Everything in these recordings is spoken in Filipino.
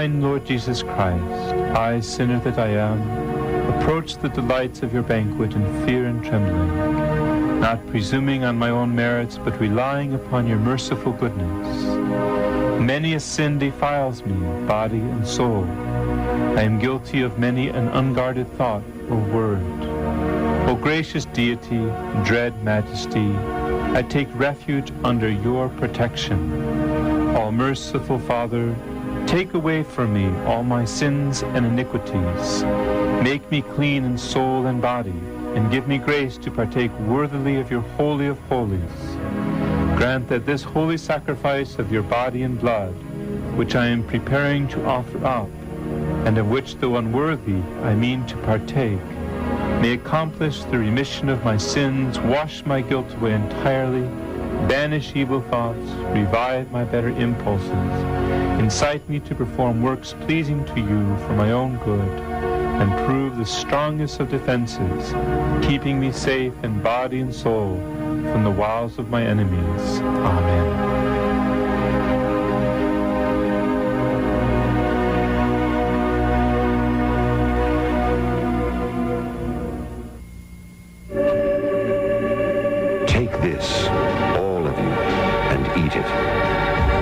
kind Lord Jesus Christ, I, sinner that I am, approach the delights of your banquet in fear and trembling, not presuming on my own merits, but relying upon your merciful goodness. Many a sin defiles me, body and soul. I am guilty of many an unguarded thought or word. O gracious deity, dread majesty, I take refuge under your protection. All merciful Father, take away from me all my sins and iniquities. Make me clean in soul and body, and give me grace to partake worthily of your Holy of Holies. Grant that this holy sacrifice of your body and blood, which I am preparing to offer up, and of which, though unworthy, I mean to partake, may accomplish the remission of my sins, wash my guilt away entirely, banish evil thoughts, revive my better impulses, incite me to perform works pleasing to you for my own good, and prove the strongest of defenses, keeping me safe in body and soul from the wiles of my enemies. Amen. This, all of you, and eat it.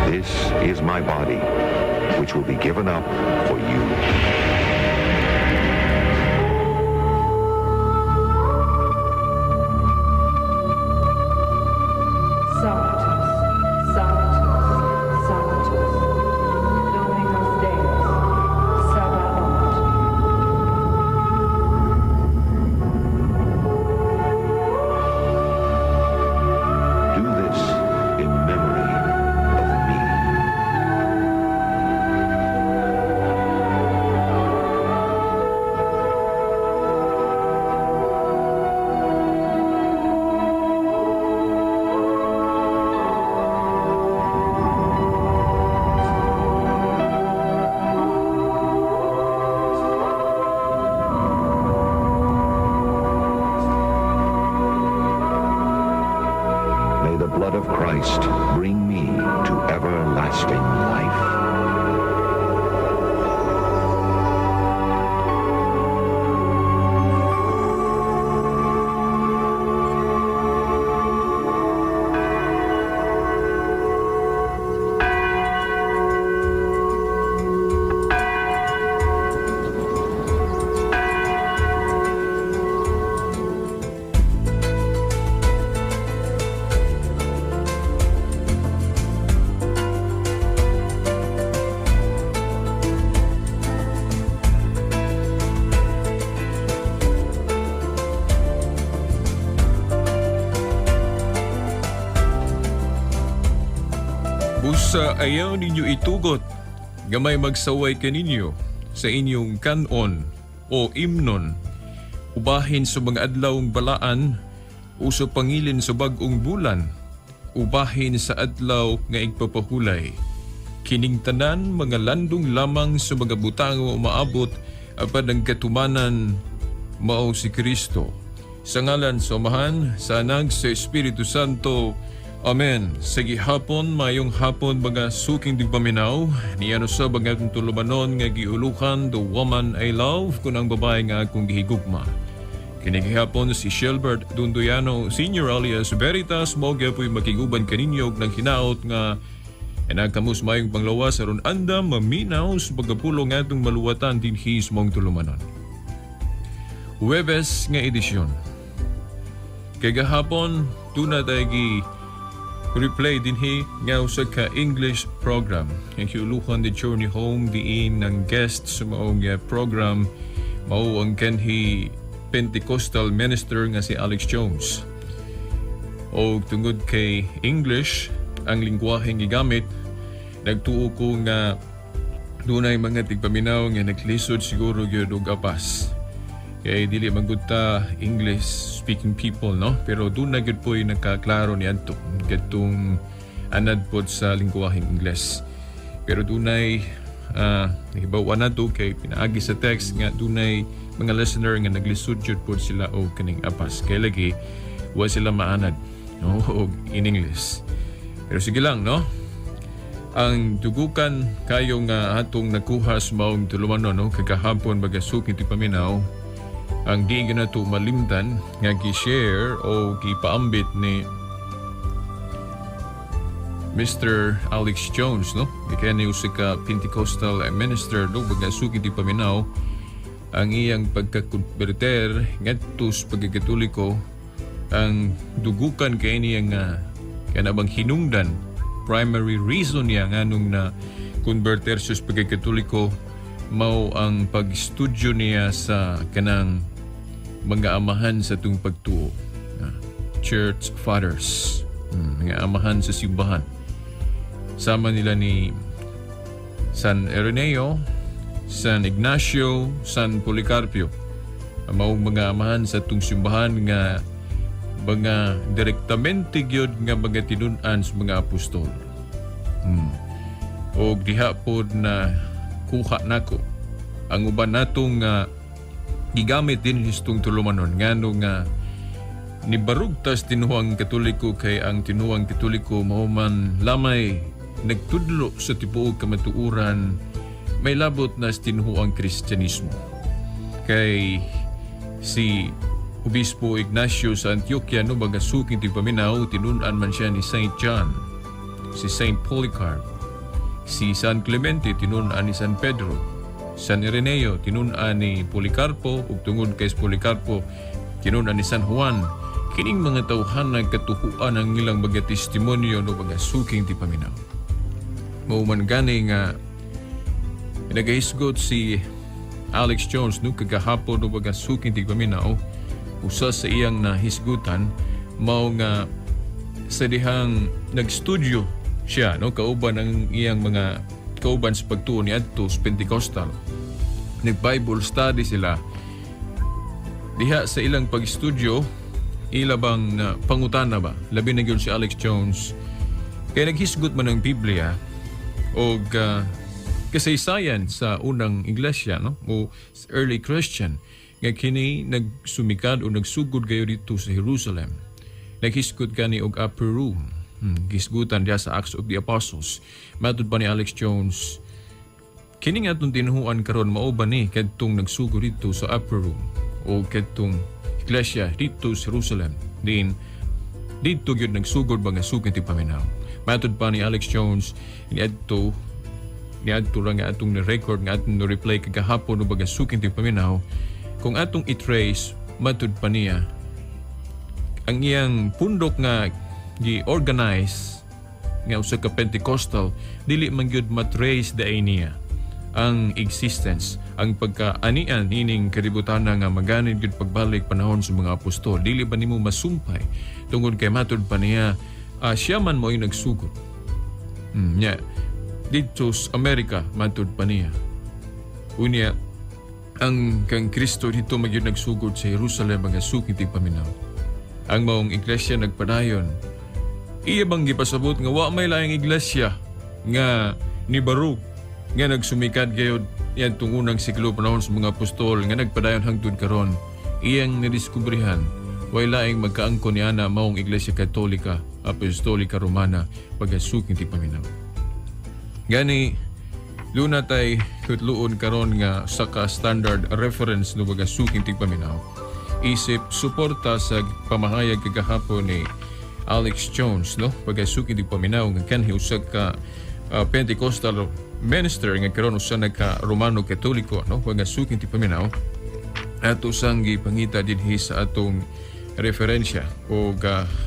This is my body, which will be given up for you. Bring me to everlasting life. Busa ayaw ninyo itugot, gamay magsaway kaninyo sa inyong kanon o imnon, ubahin sa mga adlawng balaan, uso pangilin sa bag-ong bulan, ubahin sa adlaw nga igpapahulay. Kining tanan mga landong lamang sa mga butang o maabot apad ang katumanan mao si Kristo. Sa ngalan sa Amahan, sa Anak, sa Espiritu Santo. Amen. Sa gihapon, mayong hapon mga suking digpaminaw, niyano sa bagatong tulumanon nga giulukan, The Woman I Love, kung ang babae nga akong gihigugma. Kinigihapon si Shelbert Dundoyano Sr. alias Veritas, mawag po'y makiguban kaninyog ng hinaot nga nagkamus mayong panglawas aron anda maminaw sa pagkapulong atong maluwatan din his mong tulumanon. Huwebes nga edisyon. Kagahapon, tuna tayo replay din nga usa ka English program. Ang hiulukan the Journey Home diin ng guest sa maong program mao ang kanhi Pentecostal minister nga si Alex Jones. O tungod kay English ang lingwaheng gigamit, nagtuo ko nga dunay mga tigpaminaw nga naglisod siguro gyud og apas. Kaya dili magudta English speaking people, no? Pero doon na gyud po'y nakaklaro ni Anto katong anad pod sa lingwaheng Ingles. Pero dunay nahibawa na to kay pinaagi sa text nga dunay mga listener nga naglisod jud pod sila o kaning apas. Kaya lagi wa sila maanad, no? O in English. Pero sige lang, no? ang dugukan kayo nga atong nakuha sa maong tulumanon no kagahapon bagasuk iti paminaw ang di na to malimtan nga gi-share o gipaambit ni Mr. Alex Jones no kaya ni usika Pentecostal minister no bagasuk iti paminaw ang iyang pagkakonverter ngadto sa pagkakatoliko ang dugukan kay niya nga kanabang hinungdan primary reason niya nganong na converter sa pagkakatoliko mao ang pag-estudyo niya sa kanang mga amahan sa tung pagtuo church fathers mga amahan sa simbahan sama nila ni San Ireneo, San Ignacio, San Policarpio maong mga amahan sa tung simbahan nga mga direktamente gyud nga mga tinun-an sa mga apostol. O diha pod na kuha nako ang uban natong gigamit din histong tulumanon ngano nga ni barugtas tinuhang katoliko kay ang tinuhang katoliko mao man lamay nagtudlo sa tibuok kamatuuran may labot na tinuhang Kristyanismo. Kay si Obispo Ignacio sa Antioquia no bagasuking ti paminaw tinun-an man siya ni Saint John, si Saint Polycarp, si San Clemente tinun-an ni San Pedro, San Ireneo tinun-an ni Policarpo ug tungod kay Policarpo tinun-an ni San Juan. Kining mga tawhan ng katuhuan ang ilang mga testimonyo no bagasuking ti paminaw. Mao man gani nga nagahisgot si Alex Jones no kagahapon no bagasuking ti paminaw. Usa sa iyang nahisgutan mao nga sa dihang nagstudio siya no kauban ang iyang mga kauban sa pagtuo ni adto sa Pentecostal nag-Bible study sila diha sa ilang pag-studio ilabang na pangutana ba labi na gyud si Alex Jones kay naghisgot man ang Biblia og kasaysayan sa unang iglesia no o early Christian nga kini nagsumikad o nagsugod kayo dito sa Jerusalem. Naghisgot kani og upper room. Gisgutan diya sa Acts of the Apostles. Matud pa ni Alex Jones, kini nga itong tinuhuan karon mao ba ni kadtong nagsugod dito sa upper room o kadtong iglesia dito sa Jerusalem. Din dito gyud nagsugod ba nga sugod ti paminaw. Matud pa ni Alex Jones niadto ra nga atong ni-record nga atong ni-replay kagahapon o baga sugod ti paminaw. Kung atong i-trace, matud pa niya, ang iyang pundok nga gi-organize nga usa ka Pentecostal, dili man gyud matrace daay niya ang existence, ang pagkaanian ining kaributan nga maganin gyud pagbalik panahon sa mga apostol. Dili ba nimo masumpay tungod kay matud pa niya, siya man mo'y nagsugod. Dito sa Amerika, matud pa niya. Unya, ang kang Kristo dito magyud nagsugod sa Jerusalem mga suking ti paminaw. Ang maong iglesia nagpadayon. Iya bang gipasabot nga wa may laing iglesia nga ni Baruch nga nagsumikad gayud yan tung unang siglo panahon sa mga apostol nga nagpadayon hangtod karon. Iyang nidiskubrihan way laing magkaangkon ni ana maong iglesia Katolika, Apostolika Romana pagasuking ti paminaw. Gani luna tay kutluon karon nga saka standard reference no bagasuking tigpaminaw. Isip suporta sa pamahayag kagahapon ni Alex Jones no bagasuking tigpaminaw nga kanhi usa ka Pentecostal minister nga karon usa nagka Romano Katoliko no bagasuking tigpaminaw. Ato sang gipangita dinhi sa atong referensya o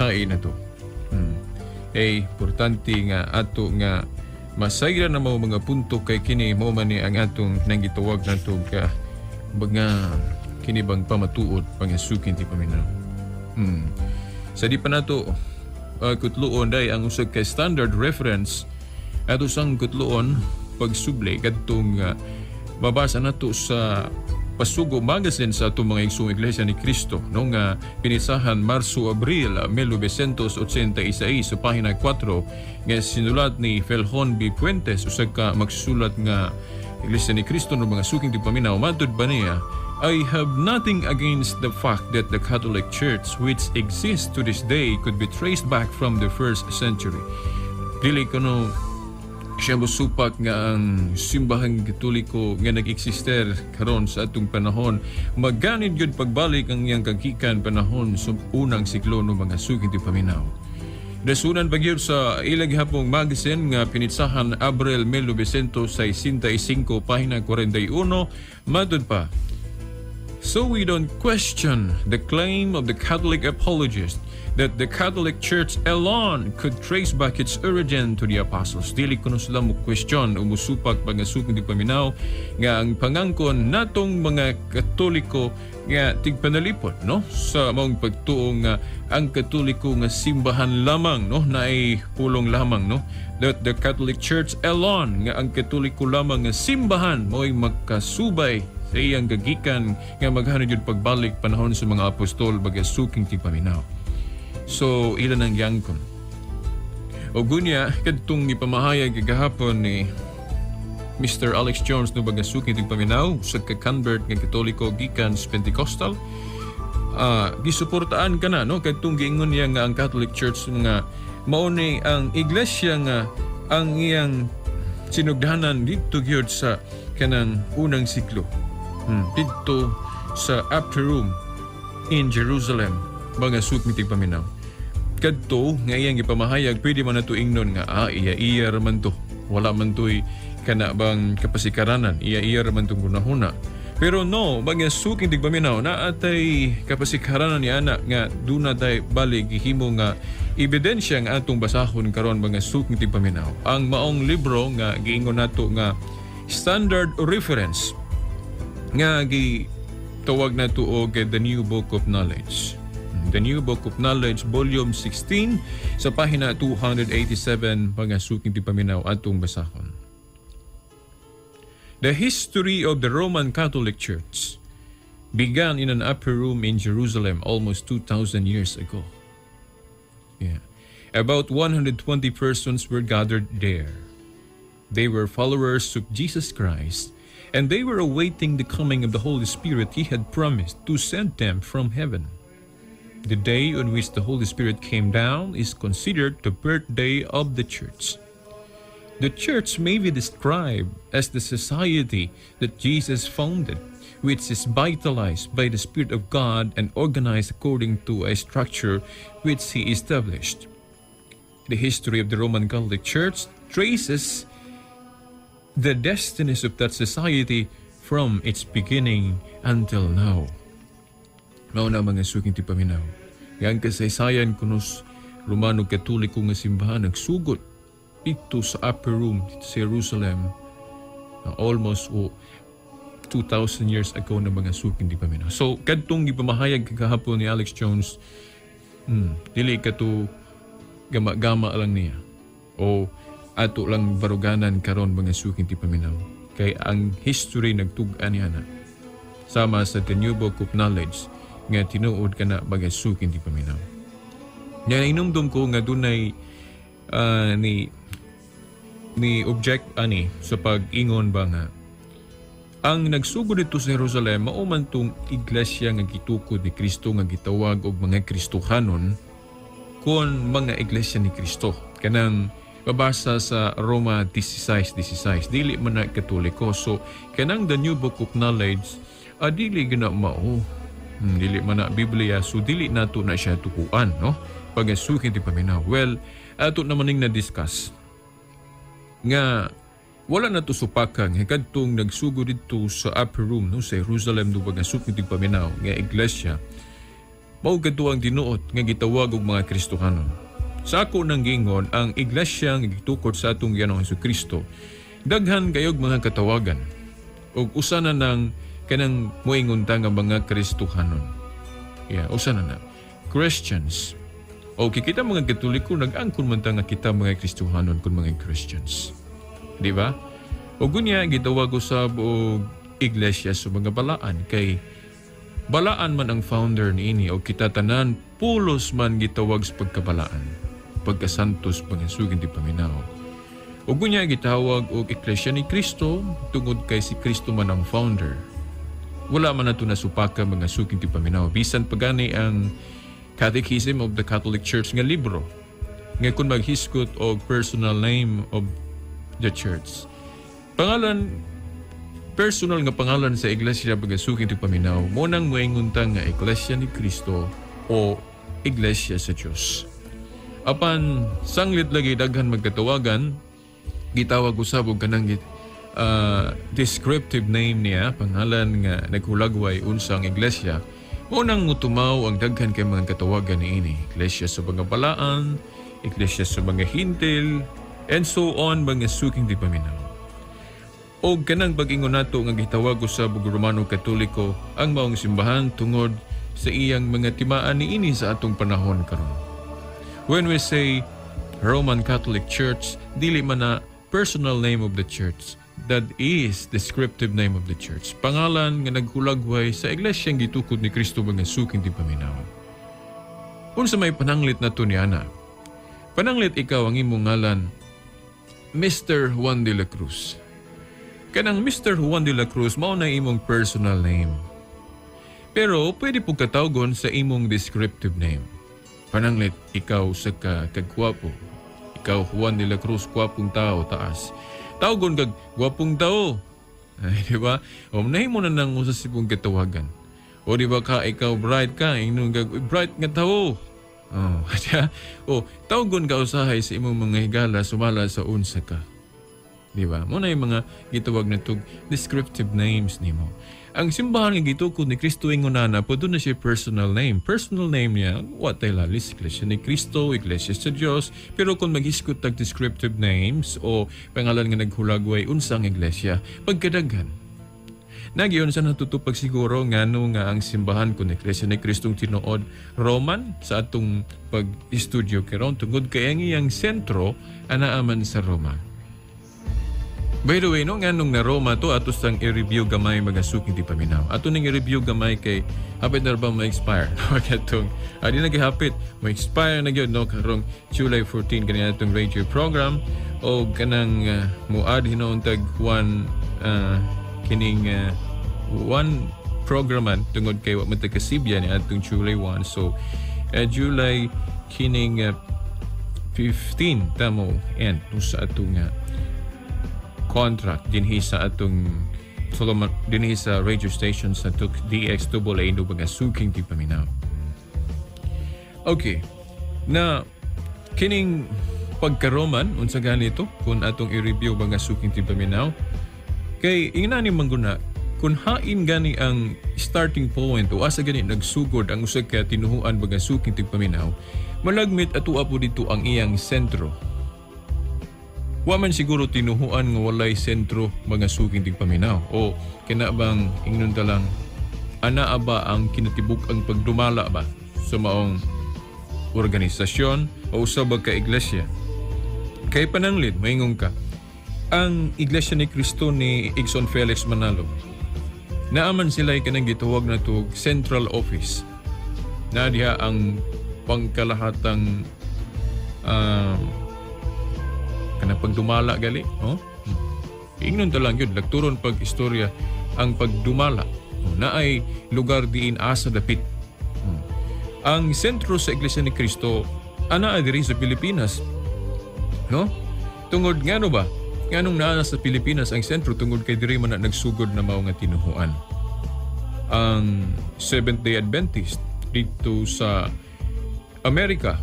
hain na to. Importante nga ato nga masayra na mga punto kay kini mo man ni ang atong nanggitawag nato ka mga kini bang pamatuod pangasukin ti paminaw. Sa di pa nato kutluon day ang usag kay standard reference ato sang kutluon pagsubli kadtong mabasa nato sa Pasugo Magazine sa atong mga igsoong iglesia ni Cristo no nga pinisahan Marso-Abril 1986 sa pahina 4 nga sinulat ni Feljon B. Puentes usag ka magsusulat nga iglesia ni Cristo no mga suking tigpaminaw matud ba niya, I have nothing against the fact that the Catholic Church which exists to this day could be traced back from the 1st century. Dili ko no siya mosupak nga ang simbahang Katoliko nga nag-eksister karon sa atong panahon magganid gyud pagbalik ang iyang kagikan panahon sa unang siglo no mga sugid ti paminaw. Dasunan pagyud sa ilang hapong magazine nga pinitsahan Abril 1965 pahina 41 matud pa. So we don't question the claim of the Catholic apologist that the Catholic Church alone could trace back its origin to the apostles. Dili kuno sila mo question o musupak pangasukong di paminaw nga ang pangangkon natong mga Katoliko nga tigpanalipot no sa maong pagtuo nga ang Katoliko nga simbahan lamang no na ay pulong lamang no that the Catholic Church alone nga ang Katoliko lamang nga simbahan mo'y magkasubay sa iyang gagikan nga maghanod yun pagbalik panahon sa mga apostol bagasuking tigpaminaw. So, ilan ang yangkon. O gunya, kadtong ipamahayag gagahapon ni Mr. Alex Jones no bagasuking tigpaminaw sa ka-convert nga Katoliko gikan sa Pentecostal. Gisuportaan ka na, no? Kadtong giingon niya nga ang Catholic Church nga mauni ang iglesia nga ang iyang sinugdahanan dito gyud sa kanang unang siklo. Dito sa upper room in Jerusalem mga sukmi tigpaminaw. Kadto nga iyang ipamahayag pwede man nato ingnon nga iya raman to. Wala man to'y kana bang kapasikaranan. Iya raman tong gunahuna. Pero no, mga suking tigpaminaw na atay kapasikaranan ni anak nga duna tay bali gihimo nga ebidensya nga atong basahon karon mga suking tigpaminaw. Ang maong libro nga giingon nato nga standard reference nga gitawag na to og The New Book of Knowledge. The New Book of Knowledge, Volume 16, sa pahina 287, pagasuking tipaminaw atong basahon. The history of the Roman Catholic Church began in an upper room in Jerusalem almost 2,000 years ago. About 120 persons were gathered there. They were followers of Jesus Christ, and they were awaiting the coming of the Holy Spirit He had promised to send them from heaven. The day on which the Holy Spirit came down is considered the birthday of the Church. The Church may be described as the society that Jesus founded, which is vitalized by the Spirit of God and organized according to a structure which He established. The history of the Roman Catholic Church traces the destinies of that society from its beginning until now. Mauna mga suking tipaminaw. Yang kasaysayan kunos Romano Katoliko nga simbahan nagsugot dito sa upper room dito sa Jerusalem almost 2,000 years ago na mga suking tipaminaw. So, kadtong ipamahayag kagahapon ni Alex Jones, dili ka to gama-gama lang niya. O ato lang baruganan karon mga suking tipaminaw. Kay ang history nagtug-an niya na. Sama sa The New Book of Knowledge nga tinuod ka na mga suking tipaminaw. Nga inumdum ko nga dunay ni object ani sa pag-ingon ba nga ang nagsugod dito sa Jerusalem mauman tong iglesia nga gitukod ni Kristo nga gitawag og mga Kristohanon kon mga iglesia ni Kristo. Kanang babasa sa Roma 16:16. Dili man na Katoliko. So, kanang The New Book of Knowledge, dili gina mao. Dili man na Biblia. So, dili nato na siya tukuan, no? Pagasukin ti paminaw. Well, ato naman ning na-discuss nga wala na to supakan nga kadtong nagsugo dito sa upper room no sa Jerusalem do pagasukin ti paminaw nga iglesia. Mao kadto ang tinuot nga gitawag og mga Kristohanon. Sa ako nang gingon, ang iglesia nga gitukod sa atong Ginoong Hesukristo, daghan kayog mga katawagan. O usa na nang kanang moingon ta nga mga Kristohanon. Usa na Christians. O kikita mga Katoliko, nag-angkon man ta nga kita mga Kristohanon kun mga Christians. Di ba? O gunya, gitawag usab og iglesia sa mga balaan kay balaan man ang founder niini o kita tanan pulos man gitawag sa pagkabalaan. Pagkasantos pangasugin ti paminaw. O gunya gitawag og iglesia ni Kristo tungod kay si Kristo man ang founder. Wala man nato nasupaka mga sugin ti paminaw. Bisan pagani ang Catechism of the Catholic Church nga libro nga kun maghisgot og personal name of the church. Pangalan, personal nga pangalan sa iglesia pagasuking ti paminaw, mo nang moinguntang nga Iglesia ni Cristo o Iglesia sa Diyos. Apan sanglit lagi daghan magkatawagan, gitawag usabog kanang descriptive name niya, pangalan nga naghulagway unsang iglesia. Unang mutumaw ang daghan kay mga katawagan niini. Iglesia sa mga balaan, iglesia sa mga hintil, and so on, mga suking di paminaw. O kanang pag-ingon nato nga gitawag usabog Romano Katoliko ang maong simbahan tungod sa iyang mga timaan niini sa atong panahon karon. When we say Roman Catholic Church, dili man na personal name of the church. That is descriptive name of the church. Pangalan nga naghulagway sa iglesyang gitukod ni Kristo mga suking di paminaw. Unsa may pananglit na to ni Ana. Pananglit ikaw ang imong ngalan, Mr. Juan de la Cruz. Kanang Mr. Juan de la Cruz mao na imong personal name. Pero pwede po katawgon sa imong descriptive name. Pananglit ikaw sa kagwapo. Ikaw Juan de la Cruz, gwapong tao, taas. Tawgon kag gwapong tao. Ay, di ba? O nahimo na nang usa sipong katawagan. O di ba ka ikaw bright ka, ingon kag bright nga tao. Oh, kaya tawgon ka usahay sa imong mga higala sumala sa unsa ka. Di ba? Mo na yung mga gitawag na tug descriptive names nimo. Ang simbahan nga gitukod ni Kristo ingonana, pwede na siya personal name. Personal name niya, what ay lalis, Iglesia ni Kristo, Iglesia sa Diyos. Pero kung mag-iskot tag descriptive names o pangalan nga naghulagway, unsang iglesia, pagkadaghan. Nagyon sa natutupag siguro nga ang simbahan kung Iglesia ni Kristong tinuod Roman sa atong pag-studio karon tungod kay ang iyang sentro anaaman sa Roma. By the way, nganong na Roma to atos sang i-review gamay mga suking di paminaw. Ato ning i-review gamay kay hapit na ba ma-expire? Katong di na gihapit ma-expire na gyud no karong July 14 kanina atong radio program o kanang muad hinuon tag one one programan tungod kay wa man kasibya ni atong July 1. So July kining 15 tamo end sa atong contract dinhi sa atong Solomon dinhi sa radio station sa DXAA no mga suking di paminaw. Okay. Na kining pagkaroman unsa ganito kung atong i-review mga suking di paminaw kay ingani mangguna kung hain gani ang starting point o asa gani nagsugod ang usa ka tinuhuan mga suking di paminaw malagmit ato po dito ang iyang sentro. Wa man siguro tinuhuan nga walay sentro mga suking tigpaminaw o kinabang ingnon ta lang ana ba ang kinatibuk ang pagdumala ba sa maong organisasyon o usab ka iglesia. Kay pananglit maingon ka ang Iglesia ni Cristo ni Igson Felix Manalo. Naaman sila kanang gitawag na to Central Office. Na diha ang pangkalahatang kanang pagdumala gali, oh? Ingnon ta lang yun, lagturon pag istorya ang pagdumala. Na ay lugar diin asa dapit. Ang sentro sa Iglesia ni Cristo ana diri sa Pilipinas. No? Tungod ngano ba? Nganong naa sa Pilipinas ang sentro tungod kay diri man nagsugod na mao nga tinuhuan. Ang Seventh-day Adventist dito sa Amerika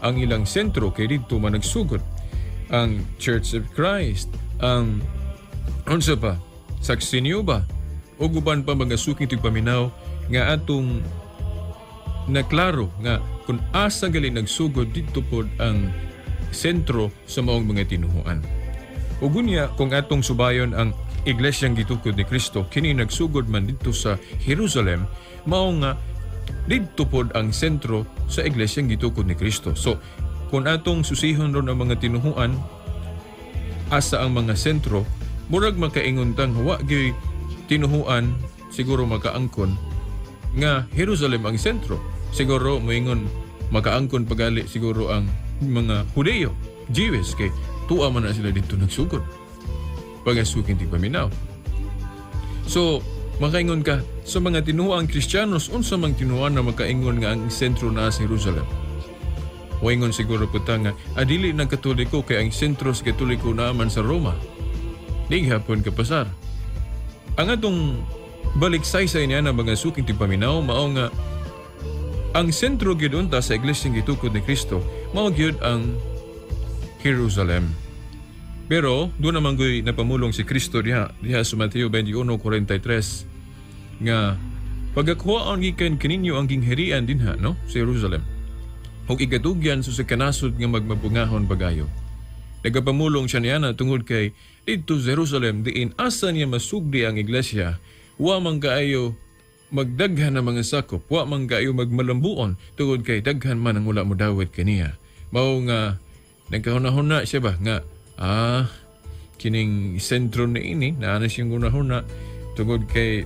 ang ilang sentro kay dito man nagsugod. Ang Church of Christ, ang unsa pa, Saksinyo ba, o guban pa mga suking tigpaminaw nga atong naklaro nga kung asa gali nagsugod dito pod ang sentro sa maong mga tinuhuan. O gunya kung atong subayon ang iglesyang gitukod ni Kristo kini nagsugod man dito sa Jerusalem mao nga dito pod ang sentro sa iglesyang gitukod ni Kristo. So kung atong susihon ron ang mga tinuhuan asa ang mga sentro murag makaingon tang wa gyud tinuhuan siguro makaangkon nga Jerusalem ang sentro. Siguro moingon makaangkon pagali siguro ang mga Hudeo, Jewish kay tuwa man na sila dito nagsugod. Pagasukin ti paminaw. So makaingon ka sa mga tinuhuang Kristiyanos unsa mang tinuhuan na makaingon nga ang sentro na sa Jerusalem. Waingon siguro po ta nga, adili ng Katoliko kay ang sentro sa Katoliko naman sa Roma. Di hapon kapasar. Ang atong balik-saysay niya na mga suking tipaminaw, mao nga ang sentro gyud unta sa iglesyang gitukod ni Kristo, mao gyud ang Jerusalem. Pero doon naman ko'y napamulong si Kristo diha sa Mateo 21:43 nga pagakuhaan gikan kaninyo ang gingherian dinha no sa Jerusalem. Ug igatugyan sa kanasod nga magmabungahon bagayo. Nagapamulong siya niya na tungod kay dito sa Jerusalem diin asa niya masugdi ang iglesia, wa man kaayo magdaghan ng mga sakop, wa man kaayo magmalambuon tungod kay daghan man ang wala mo dawit kaniya. Mao nga nagkahuna-huna siya ba nga kining sentro na ini na siyang hunahuna tungod kay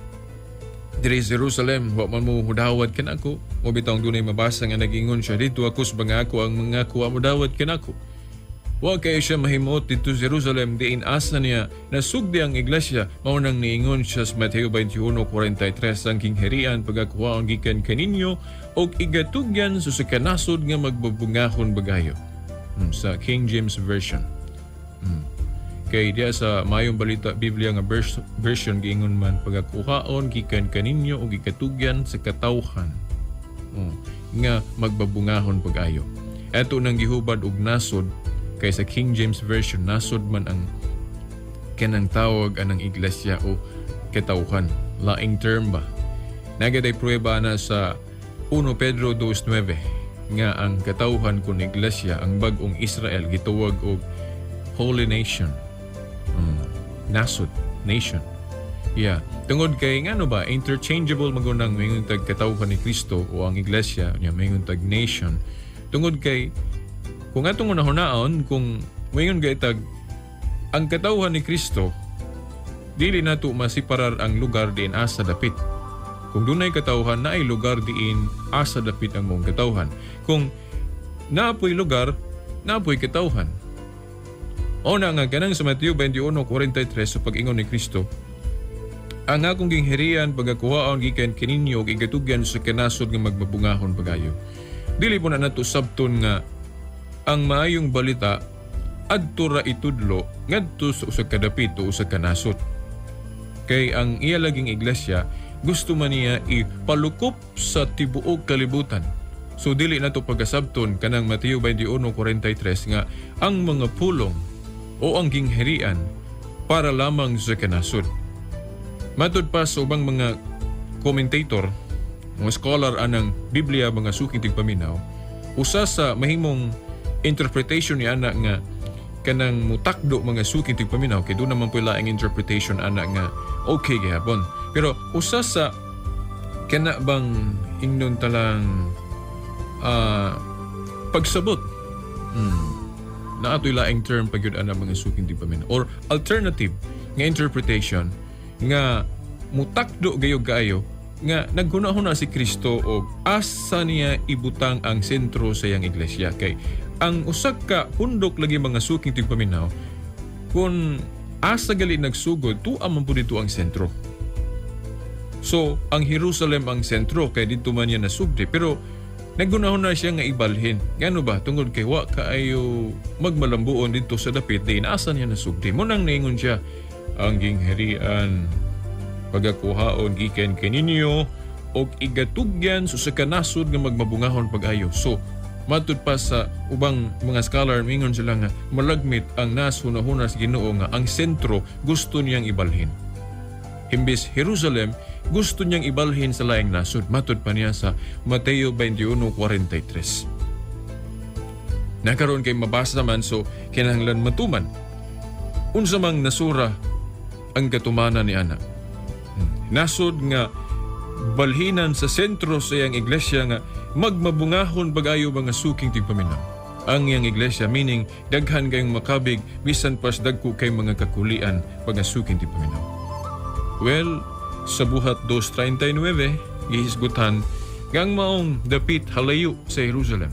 diri Jerusalem wa man mo hudawat kanako mo bitong dunay mabasa nga nagingon siya dito ako sa bangako ang mga kuha mo dawat kanako wa kay siya mahimot dito Jerusalem diin asa niya nasugdi ang iglesia mao nang niingon siya sa Mateo 21:43 ang kingherian pagakuha ang gikan kaninyo og igatugyan sa kanasod nga magbabungahon bagayo sa King James Version. Kay diya sa mayong balita Biblia nga version giingon man pagakuhaon gikan kaninyo o gikatugyan sa katawhan nga magbabungahon pag-ayo. Eto nang gihubad og nasod kay sa King James Version nasod man ang kanang tawag anang iglesia o katawhan. Laing term ba? Nagaday pruweba na sa 1 Pedro 2:9 nga ang katawhan kun iglesia ang bag-ong Israel gituwag og Holy Nation. Nasod, nation. Yeah. Tungod kay ngano ba, interchangeable magunang mayingon tag katawhan ni Kristo o ang iglesia, mayingon tag nation. Tungod kay, kung atong unahunaon, kung mayingon kay tag, ang katawhan ni Kristo, dili nato masiparar ang lugar diin asa dapit. Kung dunay katawhan, na ay lugar diin asa dapit ang mong katawhan. Kung naapoy lugar, naapoy katawhan. O na nga kanang sa Mateo 21:43 sa pag-ingon ni Kristo, ang akong gingherian pagakuhaon gikan kaninyo ug igatugyan sa kanasod nga magbabungahon pagayo. Dili po na nato sabton nga ang maayong balita adto ra itudlo ngadto sa usa ka dapit o usa ka nasod. Kay ang iya laging iglesia gusto man niya ipalukop sa tibuok kalibutan. So dili nato pagasabton kanang Mateo 21:43 nga ang mga pulong o ang gingherian para lamang sa kanasod. Matod pa sa ubang mga commentator, mga scholar anang Biblia mga suking tigpaminaw, usa sa mahimong interpretation ni ana nga kanang mutakdo mga suking tigpaminaw kay doon naman po laing interpretation ana nga okay gihapon. Pero usa sa kana bang ingnon talang pagsabot na ato'y laing term pag yun ang mga suking tigpaminaw or alternative nga interpretation nga mutakdo gayo nga naghuna-huna si Kristo og asa niya ibutang ang sentro sa iyang iglesia. Kay ang usak ka pundok lagi mga suking tigpaminaw kung asa gali nagsugod tuwa man po dito ang sentro. So ang Jerusalem ang sentro kay dito man niya nasugdi pero naggunahon na siya nga ibalhin. Gano ba? Tungod kay wa kaayo magmalambuon dito sa dapit din asa niya nasugdi. Mo nang naingon siya ang gingherian pagakuhaon gikan kaninyo og igatugyan sa kanasod nga magmabungahon pag-ayo. So matud pa sa ubang mga scholar mingon sila nga malagmit ang nasuna-huna sa Ginoo nga ang sentro gusto niyang ibalhin. Imbes Jerusalem gusto niyang ibalhin sa laing nasod. Matud pa niya sa Mateo 21:43. Nakaroon kay mabasa man so kinahanglan matuman. Unsa mang nasura ang katumanan ni ana. Nasod nga balhinan sa sentro sa iyang iglesia nga magmabungahon bagayo mga suking tigpaminaw. Ang iyang iglesia meaning daghan kayong makabig bisan pas dagko kay mga kakulian mga suking tigpaminaw. Well, sa buhat 2:39 gihisgutan gang maong dapit halayo sa Jerusalem.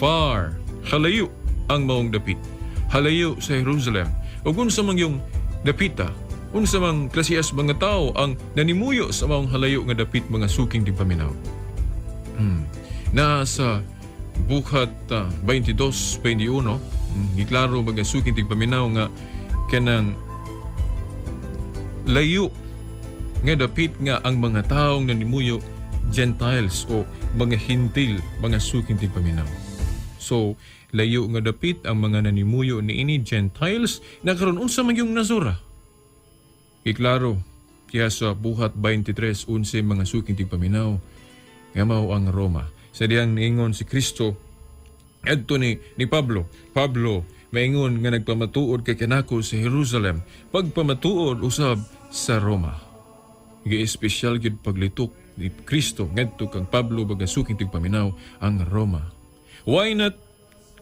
Far halayo ang maong dapit. Halayo sa Jerusalem. Ug unsa man yung dapita, unsa mang klasiyas mga tao ang nanimuyo sa maong halayo nga dapit mga suking tigpaminaw. Nasa buhat 22-21, giklaro magasuking tigpaminaw nga kanang layo nga dapit nga ang mga taong nanimuyo Gentiles o mga hintil, mga suking tigpaminaw. So, layo nga dapit ang mga nanimuyo ni ini Gentiles na karon unsa man yung nasura. Iklaro, kaya sa buhat 23:11 mga suking tigpaminaw nga mao ang Roma. Sa diyang niingon si Kristo adto ni Pablo. Pablo maingon nga nagpamatuod kay kanako sa Jerusalem, pagpamatuod usab sa Roma. Gi-espesyal gid paglitok ni Kristo ngadto kang Pablo bagasuking tigpaminaw ang Roma. Why not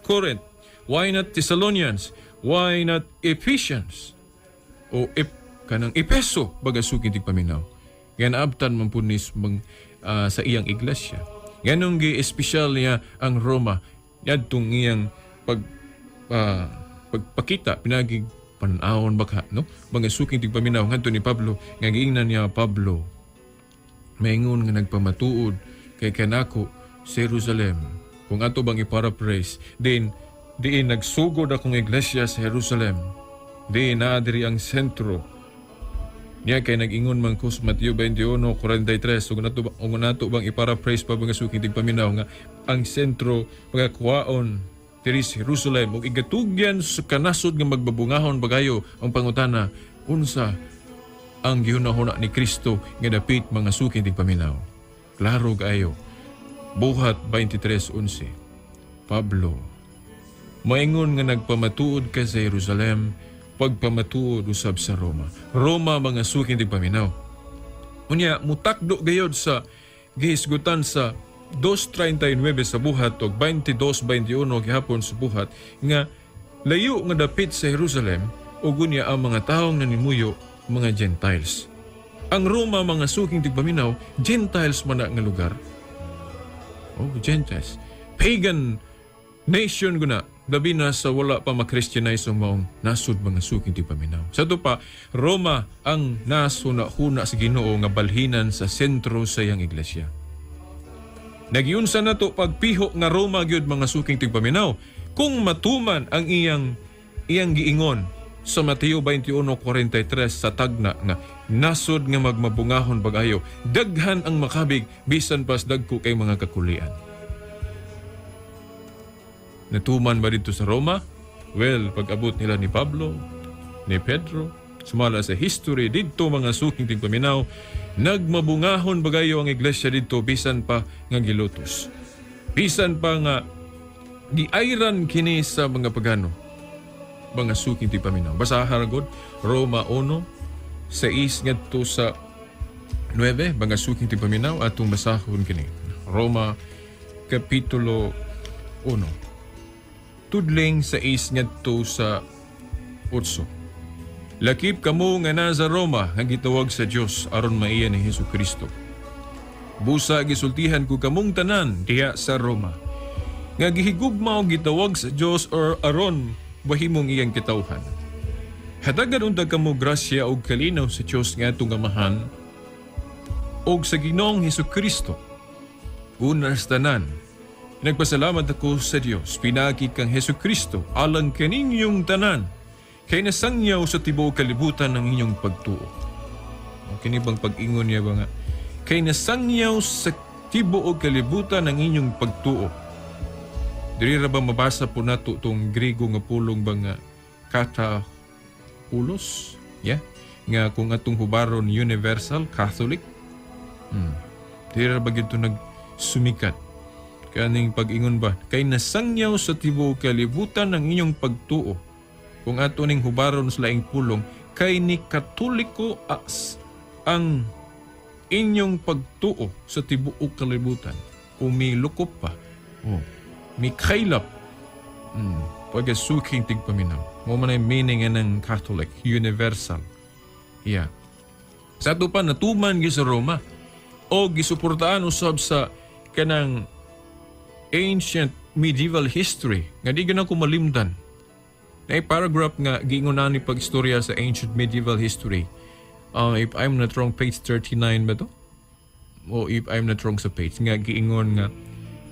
Corinth? Why not Thessalonians? Why not Ephesians? O kanang Epeso bagasuking tigpaminaw. Yan abtan man punis sa iyang iglesia. Ganong gi-espesyal niya ang Roma yadtong iyang pagpakita pinagig panahon baka no mga suking tigpaminaw ngadto ni Pablo nga giingnan niya Pablo maingon nga nagpamatuod kay kanako sa Jerusalem. Kung ato bang i-paraphrase, diin nagsugod akong iglesia sa Jerusalem. Diin na diri ang sentro. Niya kay nag-ingon man ko sa Mateo 21:43. Kung nato bang i-paraphrase pa mga suking tigpaminaw nga ang sentro mga kuwaon diri sa Jerusalem ug igatugyan sa kanasod nga magbabungahon bagayo ang pangutana unsa ang gihunahuna ni Kristo nga dapit mga suking tigpaminaw. Klaro kaayo. Buhat 23:11. Pablo maingon nga nagpamatuod ka sa Jerusalem, pagpamatuod usab sa Roma. Roma mga suking tigpaminaw. Unya mutakdo gayod sa gihisgutan sa 2:39 sa buhat o 22:21 gihapon sa buhat nga layo nga dapit sa Jerusalem ug unya ang mga taong nanimuyo mga Gentiles. Ang Roma mga suking tigpaminaw, Gentiles man na nga lugar. Oh, Gentiles. Pagan nation guna. Labi na sa wala pa ma-Christianize ang maong nasud mga suking tigpaminaw. Sa ito pa, Roma ang nasuna-huna sa Ginoo nga balhinan sa sentro sa iyang iglesia. Nagyunsa na to pagpiho nga Roma gyud mga suking tigpaminaw. Kung matuman ang iyang giingon sa Mateo 21:43 sa tagna nga nasod nga magmabungahon bagayo, daghan ang makabig bisan pas dagko kay mga kakulian. Natuman ba dito sa Roma? Well, pag-abot nila ni Pablo, ni Pedro, sumala sa history dito mga suking tigpaminaw, nagmabungahon bagayo ang iglesia dito bisan pa nga gilutos. Bisan pa nga giayran kini sa mga pagano. Mga suking tigpaminaw. Basahan ragod Roma 1:6 ngadto sa 9 mga suking tigpaminaw atong basahon kini. Roma kapitulo 1. Tudling sa 6 ngadto sa 8. Lakip kamo nga na sa Roma nga gitawag sa Dios aron maiya ni Hesukristo. Busa gisultihan ko kamong tanan diha sa Roma. Nga gihigugma og gitawag sa Dios or aron bahimong iyang kitawhan. Hatagan unta kamo grasya og kalinaw sa Dios nga atong Amahan og sa Ginoong Hesukristo. Una sa tanan, nagpasalamat ako sa Dios pinagi kang Hesukristo alang kaninyong tanan kay nasangyaw sa tibuok kalibutan ng inyong pagtuo. Kini bang pag-ingon niya ba nga? Kay nasangyaw sa tibuok kalibutan ng inyong pagtuo. Diri ra ba mabasa po nato tong Griego nga pulong ba nga kataulos? Yeah? Nga kung atong hubaron universal, Catholic? Diri ra ba gito nagsumikat? Kaning pag-ingon ba? Kay nasangyaw sa tibuok kalibutan ng inyong pagtuo. Kung ato ning hubaron sa laing pulong, kay ni Katoliko ang inyong pagtuo sa tibuok kalibutan. Umilukop pa. Mikaylap. Pagasuking tigpaminaw. Mo man ay meaning ng Catholic, universal. Yeah. Sa ito pa, natuman sa Roma. O gisuportaan usab sa kanang ancient medieval history. Nga di ganang kumalimdan. Na paragraph nga giingunan ni pag-istorya sa ancient medieval history. If I'm not wrong, page 39 ba to? O if I'm not wrong sa page. Nga giingon nga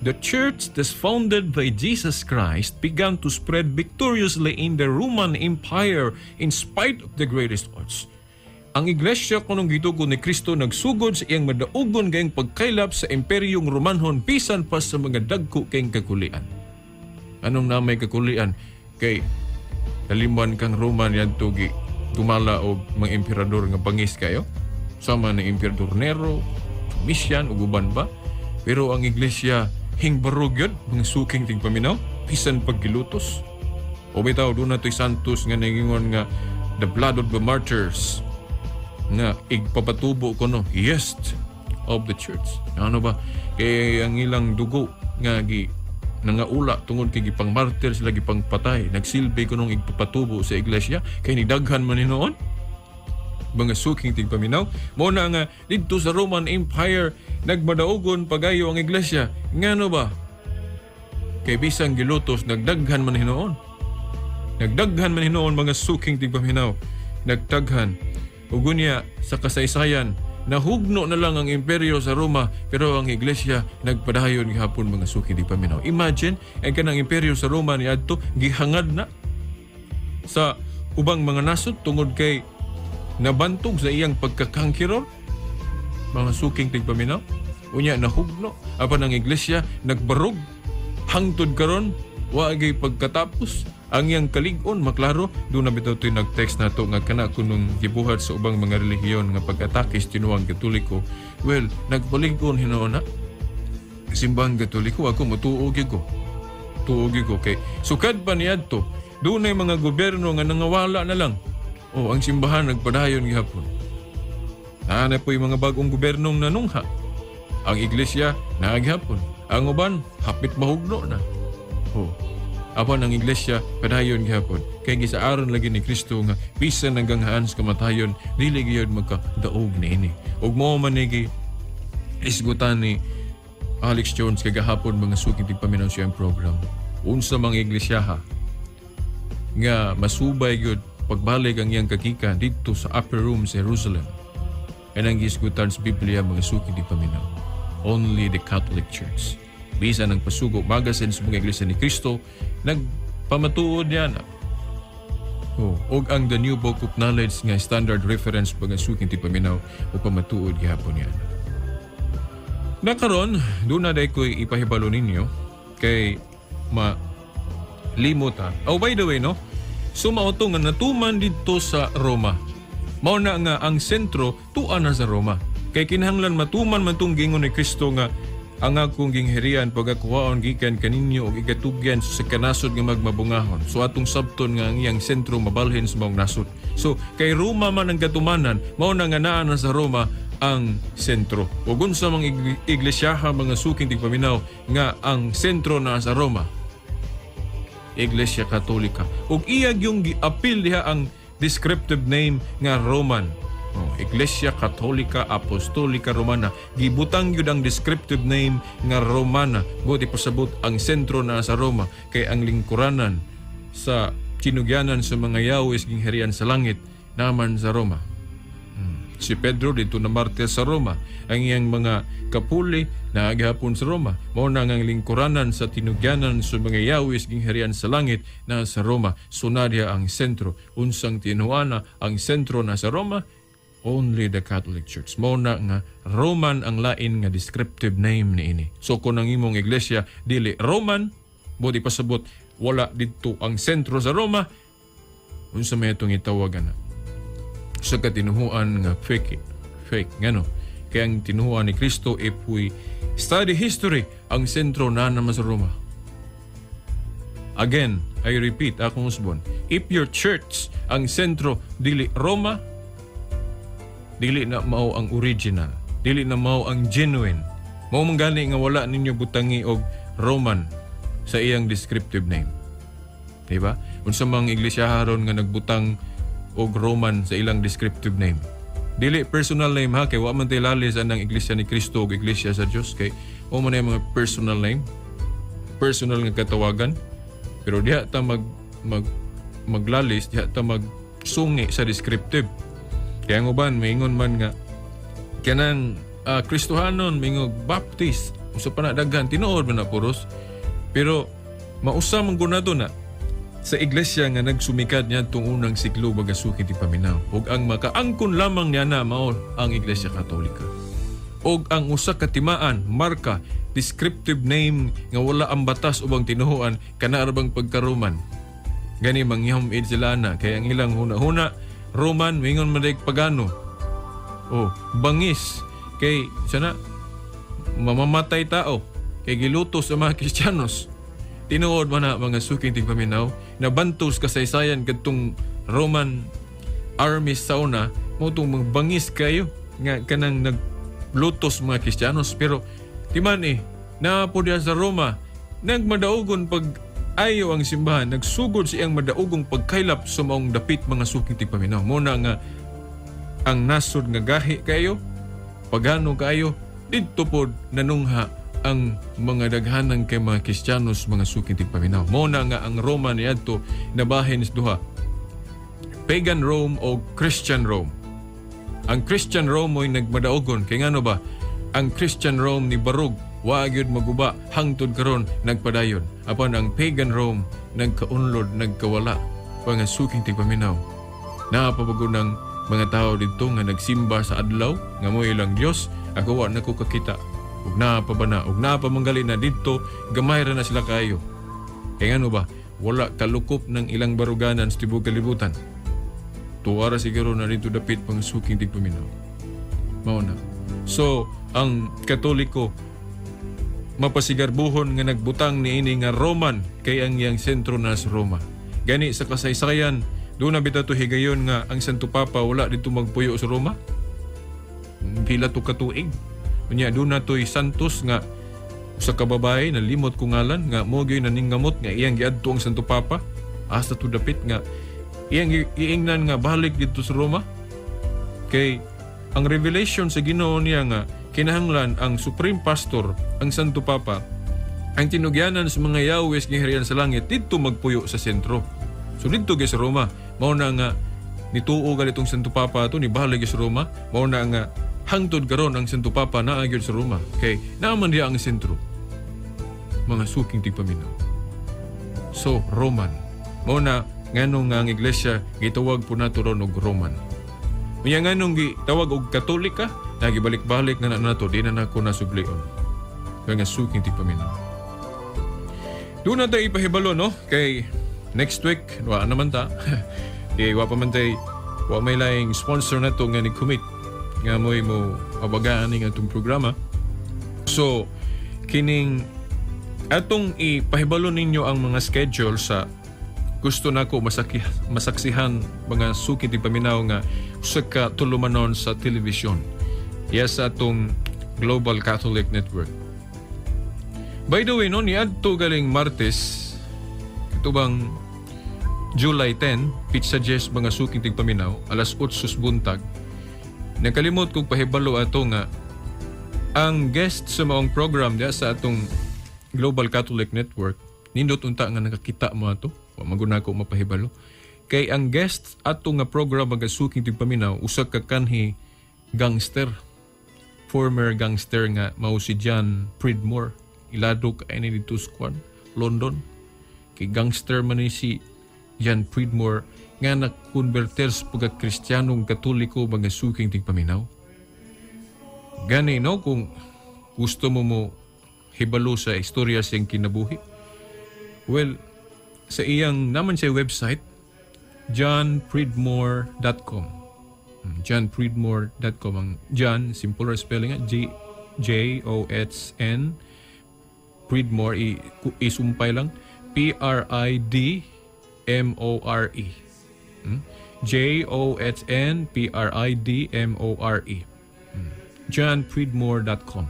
the church that's founded by Jesus Christ began to spread victoriously in the Roman Empire in spite of the greatest odds. Ang iglesia kunong gitugo ni Kristo nagsugod sa iyang madaugon kayong pagkailap sa Imperyong Romanhon bisan pa sa mga dagko kayong kakulian. Anong namay kakulian? Kay kalimuan kang Roman yan tugi tumala o mga emperador nga bangis kayo. Sama ni Emperador Nero, Domitian, uguban ba? Pero ang iglesia hingbarog yun, mga suking ting paminaw, bisan paggilutos. O bitaw, doon na ito'y santos nga nangingon nga the blood of the martyrs nga igpapatubo ko no, yes, of the church. Ano ba? Kaya ang ilang dugo nga nangaula tungod kay gipang martyr sila gipang patay. Nagsilbi ko nung igpapatubo sa iglesia kay nidaghan man noon. Mga suking tigpaminaw. Muna nga dito sa Roman Empire nagmadaugon pagayo ang iglesia. Ngano ba? Kay bisang gilutos nagdaghan man noon. Nagdaghan man noon mga suking tigpaminaw. Nagtaghan. Ugunya sa kasaysayan, nahugno na lang ang imperyo sa Roma pero ang iglesia nagpadayon gihapon mga suki di paminaw. Imagine, ang kanang imperyo sa Roma ni adto gihangad na sa ubang mga nasod tungod kay nabantog sa iyang pagkakangkiror mga suking tigpaminaw. Unya nahugno apan ang iglesia nagbarog hangtod karon wa gay pagkatapos. Ang iyang kalig-on, maklaro, doon na bitaw ito'y nag-text na ito nga kana kunong gibuhat sa ubang mga relihiyon nga pag-atakis tinuwang Katoliko. Well, nagpalig-on hinoon na. Simbang Katoliko, ako matuogi ko. Tuogi ko. Kay sukad pa niya ito, doon ay mga gobyerno nga nangawala na lang. O, ang simbahan nagpadayon gihapon. Naanay po yung mga bagong gobernong nanungha. Ang iglesia, naagihapon. Ang uban, hapit mahugno na. O, apan ang iglesia padayon gihapon kay gisaaron lagi ni Kristo nga bisan hanggang haan sa kamatayon dili gyud magkadaog niini. Ug mao man ni isgutan ni Alex Jones kay gahapon mga suki tigpaminaw siyang program. Unsa mga iglesia nga masubay gyud pagbalik ang iyang kakikan dito sa upper room sa Jerusalem. Kanang gisgutan sa Biblia mga suki tigpaminaw. Only the Catholic Church. Bisan ang pasugo magasin sa mga iglesia ni Kristo nagpamatuod yan. Og ang The New Book of Knowledge nga standard reference mga suking tipaminaw o pamatuod gihapon yan. Nakaron, doon na day ko'y ipahibalo ninyo kay malimot ha. Oh, by the way, no? Sumauto nga natuman dito sa Roma. Mao na nga ang sentro tuan na sa Roma. Kay kinahanglan matuman man tong gingon ni Kristo nga ang akong gingherian pagakuhaon gikan kaninyo og igatugyan sa kanasod nga magmabungahon. So atong sabton nga ang iyang sentro mabalhin sa maong nasod. So kay Roma man ang katumanan, mao na nga naa na sa Roma ang sentro. Ug unsa mang iglesyaha mga suking tigpaminaw nga ang sentro na sa Roma. Iglesia Katolika. Ug iyag yung giapil diha ang descriptive name nga Roman. Iglesia Katolika Apostolika Romana. Gibutang yun ang descriptive name nga Romana. Buti pasabot ang sentro na sa Roma. Kay ang lingkuranan sa kinugyanan sa mga yawis gingherian sa langit naman sa Roma. Si Pedro dito na martir sa Roma. Ang iyang mga kapuli na agihapon sa Roma. Mao na ang lingkuranan sa tinugyanan sa mga yawis gingherian sa langit na sa Roma. Sunadya ang sentro. Unsang tinuana ang sentro na sa Roma. Only the Catholic Church. Mao na nga Roman ang lain nga descriptive name niini. So kung ang imong iglesia dili Roman, buti pasabot wala dito ang sentro sa Roma, unsa may itong itawagan na sa katinuhuan nga fake ngano. Kaya ang tinuhuan ni Kristo if we study history, ang sentro na naman sa Roma. Again, I repeat, akong usbon, if your church ang sentro dili Roma, dili na mao ang original, dili na mao ang genuine. Mao man gani nga wala ninyo butangi og Roman sa iyang descriptive name. Diba? Unsa mang iglesia haron nga nagbutang og Roman sa ilang descriptive name. Dili personal name ha, kay wa man tay lalis anang iglesia ni Kristo og iglesia sa Dios, kay mao man ay mga personal name, personal nga katawagan. Pero diha ta maglalis, diha ta magsungi sa descriptive. Kaya ang uban, maingon man nga, kanang Kristohanon, maingog Baptist, Usa pa na daghan tinuod man na puros. Pero mausa man gud nato na sa iglesia nga nagsumikad niya itong unang siklo baga suki ti paminaw. Og ang makaangkon lamang niya na mao ang Iglesia Katolika. Og ang usa ka timaan, marka, descriptive name nga wala ang batas ubang tinuhuan kanarabang pagkaroman. Gani mangyam id sila na kay ang ilang huna-huna Roman wingon maday pagano. Oh, bangis kay sana mamamatay tao kay gilutos sa mga Kristiyanos. Tinuod man na mga suking tigpaminaw na bantos kasaysayan kadtong Roman army sauna mo itong mga bangis kayo nga kanang naglutos mga Kristiyanos. Pero timan na po diya sa Roma nagmadaugon pag ayaw ang simbahan, nagsugod siyang madaugong pagkailap sa maong dapit mga suking tigpaminaw. Muna nga ang nasod nga gahi kayo, pagano kayo, dito po nanungha ang mga daghanang kay mga Kristiyanos mga suking tigpaminaw. Muna nga ang Roma niadto nabahin is duha. Pagan Rome o Christian Rome. Ang Christian Rome mo'y nagmadaugon. Kaya ngano ba? Ang Christian Rome ni barug, wa gyud maguba, hangtod karon nagpadayon. Apan ang Pagan Rome nagkaunlod, nagkawala. Mga suking tigpaminaw. Napapagod ng mga tao dito nga nagsimba sa adlaw, nga mo ilang Diyos, ako wa na ko kakita. Ug na pa ba na, ug na pa manggali na dito, gamay ra na sila kayo. Kaya ano ba, wala kalukop ng ilang baruganan sa tibok kalibutan. Tuwara siguro na dito dapit pang suking tigpaminaw. Mao na. So, ang Katoliko, mapasigarbuhon nga nagbutang niini nga Roman kay ang iyang sentro na sa Roma. Gani sa kasaysayan, doon na bitato higayon nga ang Santo Papa wala dito magpuyo sa Roma. Pila to katuig. Unya doon na to'y santos nga sa kababae na limot ko ngalan nga mo gyoy naninggamot nga iyang giadto ang Santo Papa hasta to dapit nga iyang iingnan nga balik dito sa Roma. Kay ang revelation sa Ginoo niya nga kinahanglan ang Supreme Pastor, ang Santo Papa, ang tinugyanan sa mga Yahweh nga harian sa langit dito magpuyo sa sentro. So dito sa Roma, mao na nga nituo itong Santo Papa to ni balik sa Roma, mao na nga hangtod karon ang Santo Papa naa gyud sa Roma. Kay naaman diya ang sentro. Mga suking tigpaminaw. So Roman, mao na nganong nga ang iglesia gitawag po nato ron og Roman. Unya nganong gitawag og Katolika, nagibalik-balik na nato di na nako nasublion. Mga suking tigpaminaw. Doon na tayo ipahibalo, no? Kay next week, wa naman ta. Kay wa pa man tayo, wa may laing sponsor na to nga ni-commit. Nga mo abagaan ng atong programa. So, kining atong ipahibalo ninyo ang mga schedule sa gusto nako masaksihan mga suki tigpaminaw nga usa ka tulumanon sa television. Yes, sa atong Global Catholic Network. By the way, no, niadto galing Martes, ito bang July 10, Pizza Jess mga suking tigpaminaw, alas 8 buntag. Nakalimot kong pahibalo ato nga ang guest sa maong program diya sa atong Global Catholic Network, nindot unta nga nakakita mo ato, wa maguna ko mapahibalo. Kay ang guest ato nga program mga suking tigpaminaw, usa ka kanhi gangster. Former gangster nga mao si John Pridmore. Ilado ka ay dito sa London. Kay gangster man ni si John Pridmore nga nag-converter sa pagka-Kristiyanong Katoliko mga suking tigpaminaw. Gani, no? Kung gusto mo hibalo sa istorya siyang kinabuhi. Well, sa iyang naman sa website, johnpridmore.com. johnpridmore.com. Ang John, simple spelling nga, J-O-H-N Pridmore, isumpay lang, P-R-I-D-M-O-R-E. Johnpridmore. johnpridmore.com.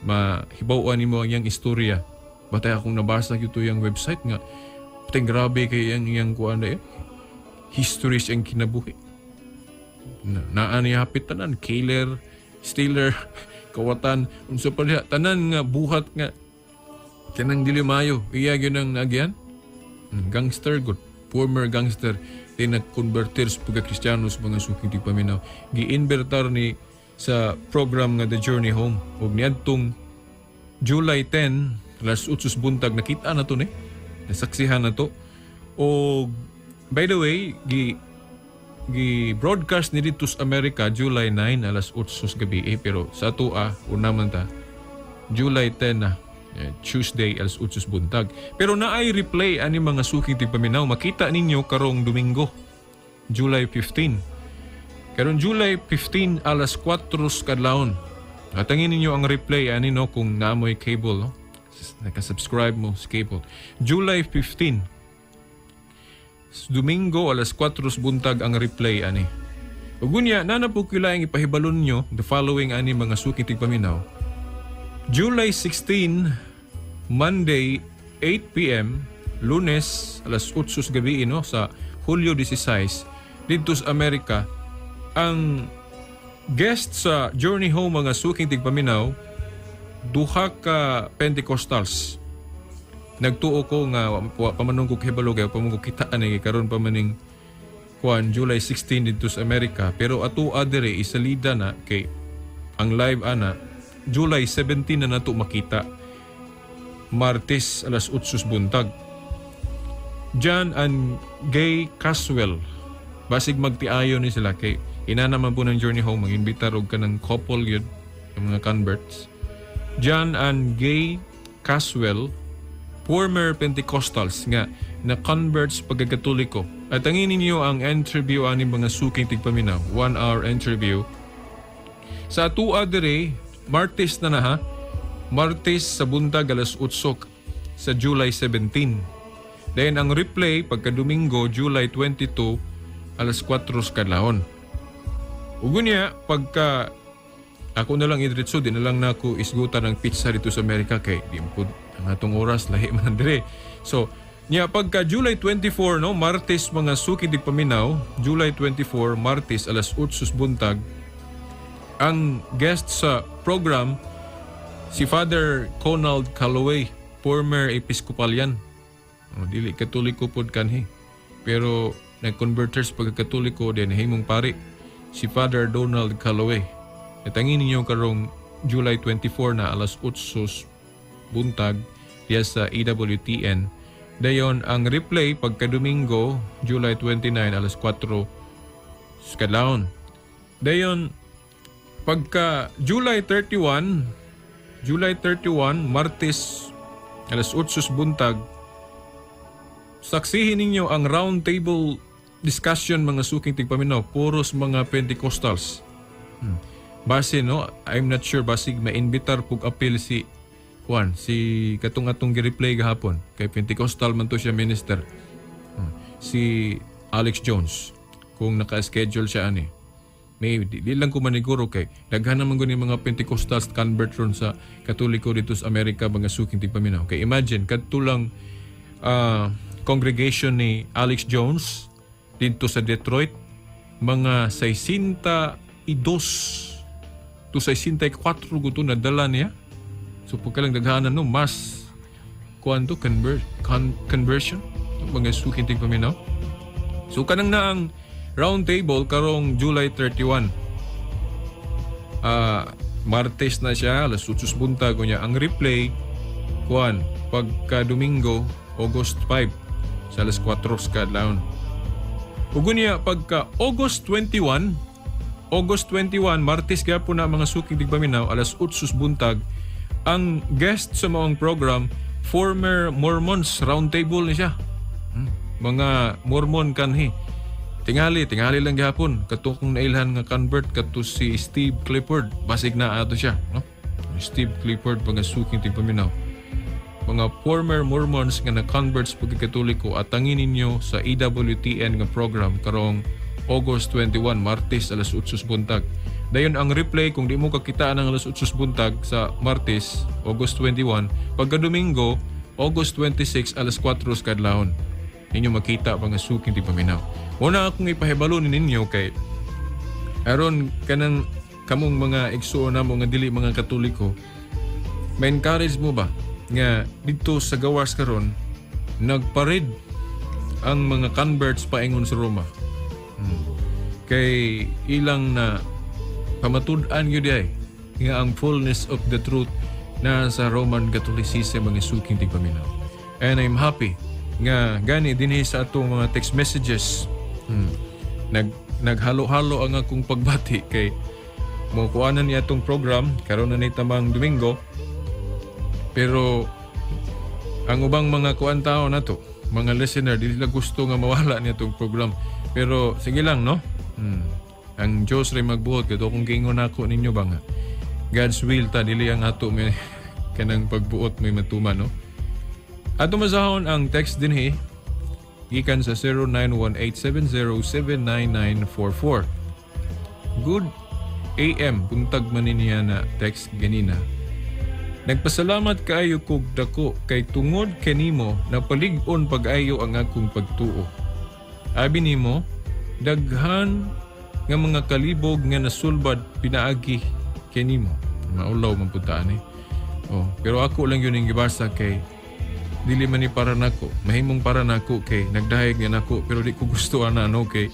Mahibawan nimo ang iyang istorya. Batay akong nabasa ito yung website nga, patay grabe kay iyang kuan na history siyang kinabuhi. Naan niya hapit tanan, killer, stealer, kawatan, unsa pa diha tanan nga buhat nga kanang dili maayo iya gyud ang nagyan. Gangster good, former gangster din nag-converter sa pagka-Kristiyano sa mga suking tigpaminaw. Gi-invertar ni sa program nga The Journey Home ug niadtong July 10, alas 8 buntag, nakita na to nasaksihan na to. O by the way, broadcast ni dito sa Amerika July 9 alas 8 gabi pero sa atua una man ta July 10 na Tuesday alas 8 buntag. Pero naay replay ani mga suking tigpaminaw, makita ninyo karong Domingo July 15. Karong July 15 alas 4 kadlawon. Atangin ninyo ang replay ani kung naamoy cable nakasubscribe mo sa cable. July 15 Domingo alas 4 buntag ang replay ani. Ug unya nana po kilaing ipahibalon nyo the following ani mga suking tigpaminaw. July 16 Monday 8 p.m. Lunes alas 8 gabi sa Hulyo 16 dito sa Amerika. Ang guest sa Journey Home mga suking tigpaminaw, duha ka Pentecostals. Nagtuo ko nga pamanong ko hibalo kay pamanong ko kitaan ni karon pa maning kuan July 16 dito sa Amerika, pero ato adere isalida na kay ang live ana July 17 na nato makita. Martes alas 8 buntag. John and Gay Caswell. Basig magtiayo ni sila kay ina naman po ng Journey Home, mag-imbitar og kanang couple yun, yung mga converts. John and Gay Caswell, former Pentecostals nga na converts pagkakatoliko. At angin ninyo ang interview ani mga suking tigpaminaw, 1 hour interview. Sa atua dire, Martes na ha, Martes sa buntag alas 8 sa July 17. Then ang replay pagka Domingo, July 22 alas 4 kadlawon. Ugo niya, pagka ako na lang idritso, di na lang na ako isgutan ng pizza dito sa Amerika kay di mo ang atong oras, lahi man dire. So, niya pagka July 24, Martes mga suking tigpaminaw, July 24, Martes alas 8 buntag, ang guest sa program, si Father Conald Calloway, former Episcopalian. Dili Katoliko pod kanhi. Pero nag-converters pagka-Katoliko din himong pari. Si Father Donald Calloway. Natangin ninyo karong July 24 na alas 8 buntag diya sa EWTN. Dayon ang replay pagka Domingo, July 29 alas 4 kadlawon. Dayon pagka July 31, Martes alas 8 buntag, saksihin ninyo ang round table discussion mga suking tigpaminaw, puros mga Pentecostals. Base I'm not sure basig ma-invitar pug appeal si katong atong gi-replay gahapon kay Pentecostal man to siya minister. Si Alex Jones kung naka-schedule siya ani. May di lang ko maniguro kay daghan naman guni mga Pentecostals convert ron sa Katoliko dito sa Amerika mga suking tigpaminaw. Kay imagine kadtulang congregation ni Alex Jones dito sa Detroit, mga 62 to 64 guto na dala niya. So pagkalang daghanan mas conversion mga suking tigpaminaw. So kanang na ang round table karong July 31. Martes na siya, alas 8 buntag niya. Ang replay pagka Domingo, August 5 sa alas 4 kadlawon. Ugo niya pagka August 21, Martes kaya po na mga suking tigpaminaw, alas 8 buntag, ang guest sa maong program, former Mormons, round table ni siya. Mga Mormon kanhi. Tingali lang gihapon. Katong nailhan nga convert kato si Steve Clifford. Basig na ato siya. Steve Clifford, mga suking tigpaminaw. Mga former Mormons nga na-converts pagkakatoliko at tangin ninyo sa EWTN nga program karong August 21, Martes, alas 8 buntag. Dayon ang replay kung di mo kakitaan ng alas 8 buntag sa Martes, August 21, pagka Domingo, August 26, alas 4 kadlawon. Ninyo makita mga suking tigpaminaw. Muna akong ipahibalo ninyo kay aron kanang kamong mga igsuon na mo nga dili mga Katoliko, ma-encourage mo ba nga dito sa gawas karon nagparid ang mga converts paingon sa Roma. Kay ilang na pamatud-an yun nga ang fullness of the truth na sa Roman Catholicism mga suking tigpaminaw. And I'm happy nga gani dinhi sa atong mga text messages. Naghalo-halo ang akong pagbati kay mo kuanan niya atong program karon na ni tamang Domingo. Pero ang ubang mga kuan tao na to, mga listener, di sila gusto nga mawala niya itong program. Pero sige lang, no? Ang Diyos rin magbuot. Kato kung gingon ako ninyo ba nga? God's will ta, dili ang ato may kanang pagbuot may matuman, no? Ato masahon ang text din gikan sa 091870799944. Good AM, buntag man niya na text ganina. Nagpasalamat kaayo kog dako kay tungod kanimo napalig-on pag-ayo ang akong pagtuo. Abi nimo, daghan nga mga kalibog nga nasulbad pinaagi kanimo. Maulaw man puntaan pero ako lang yun ang gibasa kay dili man ni para nako. Mahimong para nako kay nagdahig nga nako pero di ko gusto ana kay